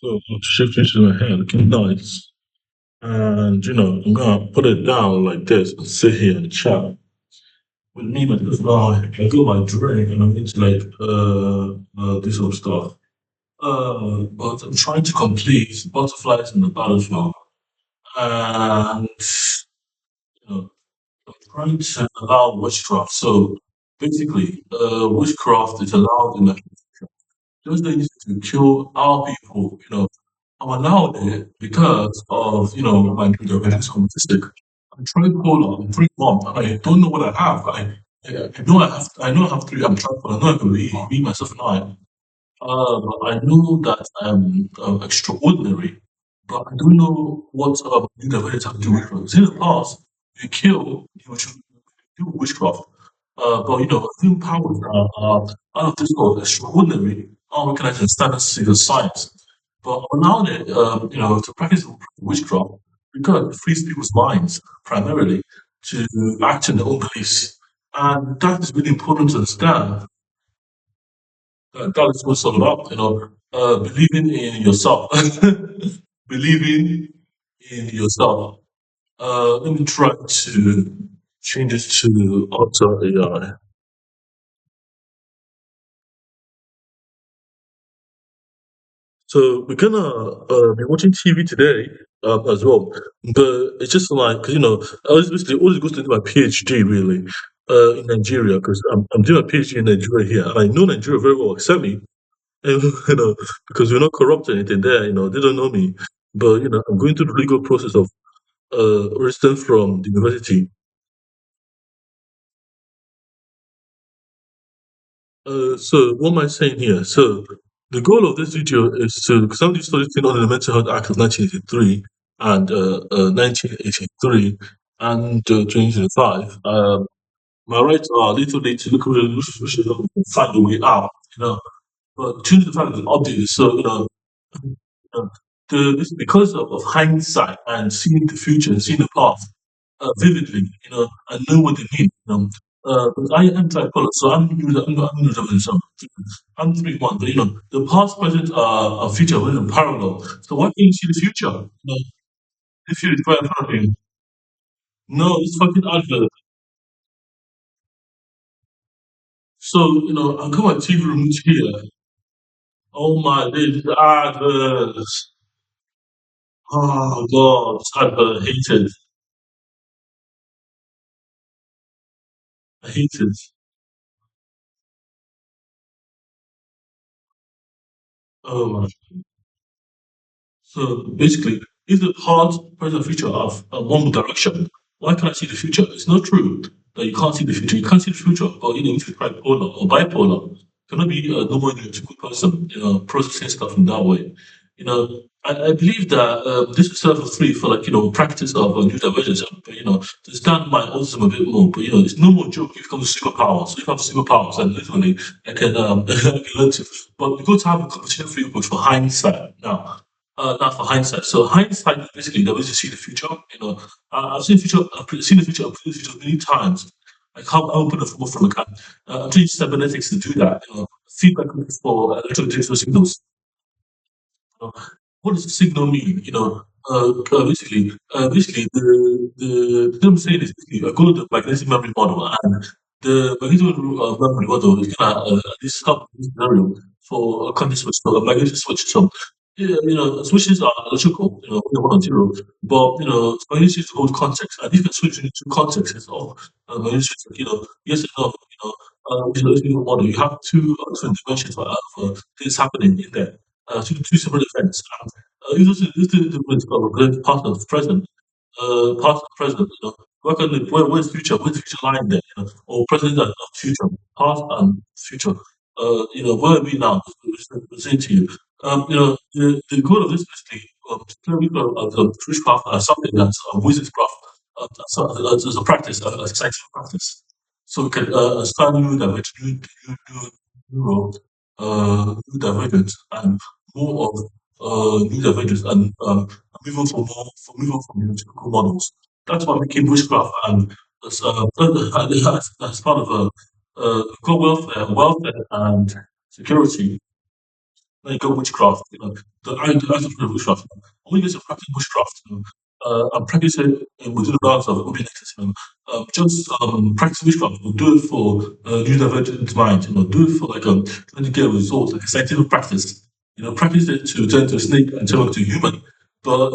So I'm shifting to my hair looking nice. And I'm gonna put it down like this and sit here and chat. With me, because now I got my drink and I'm into like do some stuff. But I'm trying to complete butterflies in the battlefield. And you know, I'm trying to allow witchcraft. So basically, witchcraft is allowed in the those days to kill our people, I'm allowed it because of, my religious autistic. I'm tripolar in 3 months. I don't know what I have. I know I have three. I'm tripolar. I know I can be myself now. But I know that I'm extraordinary, but I don't know what universe have to do with it. In the past, you kill, should do witchcraft. But film powers are out of this world, extraordinary, unrecognized in standards of science. But allowing it, to practice witchcraft because it frees people's minds primarily to act in their own beliefs. And that is really important to understand. That is what it's all about, believing in yourself. Believing in yourself. Let me try to change it to auto AI. So we're gonna be watching TV today as well, but it's just like 'cause, I was basically always goes into my PhD really in Nigeria because I'm doing a PhD in Nigeria here, and I know Nigeria very well, except me, and, because we're not corrupt or anything there. They don't know me, but I'm going through the legal process of registering from the university. So what am I saying here? So the goal of this video is to somebody studied on the Mental Health Act of 1983 and 1983 and 2025. My rights are literally to look at which is find the way out, But 2025 is updated, so uh, this because of hindsight and seeing the future and seeing the past vividly, and know what they mean. But I am tripolar, so I'm neurodivergent. I'm 3-1, but the past, present, and future were in parallel. So why can't you see the future? The future is right in front of you. No, it's fucking advert. So, I've got my TV remote here. Oh my days, adverts. Oh god, it's advert. I hate it. I hate it. Oh my. So basically, if the past, present, future have one direction, why can't I see the future? It's not true that you can't see the future. You can't see the future, but if you're bipolar or bipolar, you cannot be a normal neurological person, processing stuff in that way. I believe that this is serve free for like practice of neurodivergence, but to stand my autism a bit more. But it's no more joke if it comes to superpowers. So if I have superpowers, and literally I can I can learn to. But we got to have a competition free approach for hindsight now. Not for hindsight. So hindsight is basically the way to see the future. I've seen future, seen the future, I've seen the future many times. I can't open a football from a can. I'm doing cybernetics to do that. Feedback loops for electrical signals. Uh, what does a signal mean? Basically, the term saying is basically go to the magnetic memory model, and the magnetic memory model is gonna this scenario for a context switch, so a magnetic switch. So yeah, switches are electrical, one or zero, but magnetic switch hold context, and if you switch into context, it's all magnetic switch. Yes and no. If you model, you have two different dimensions for things happening in there two separate events. This is the great part of the present, Work on the where's future, where's the future lying there, or present and future, past and future. Where are we now? Saying to you, the goal of this basically to play with the witchcraft as something that's a wizard's craft, as a practice, a scientific practice. So we can start new dimension, new, new divergence and more of new divergence and moving from the typical models. That's why we came witchcraft and as part of got welfare and security. like go witchcraft, the art of witchcraft. I want to get to practice witchcraft, and practice it within the bounds of open access, just practice witchcraft, do it for neurodivergent mind, do it for like trying to get results, like a scientific practice. Practice it to turn to a snake and turn it to a human. But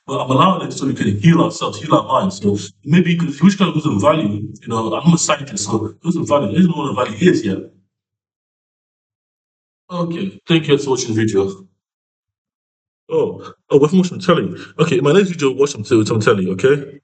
but I'm allowing it so we can heal ourselves, heal our minds. So maybe because witchcraft doesn't value, I'm a scientist, so it doesn't value. It doesn't know what the value is yet. Okay, thank you for watching the video. Oh, we're from watching telly. Okay, my next video, watch some telly, okay?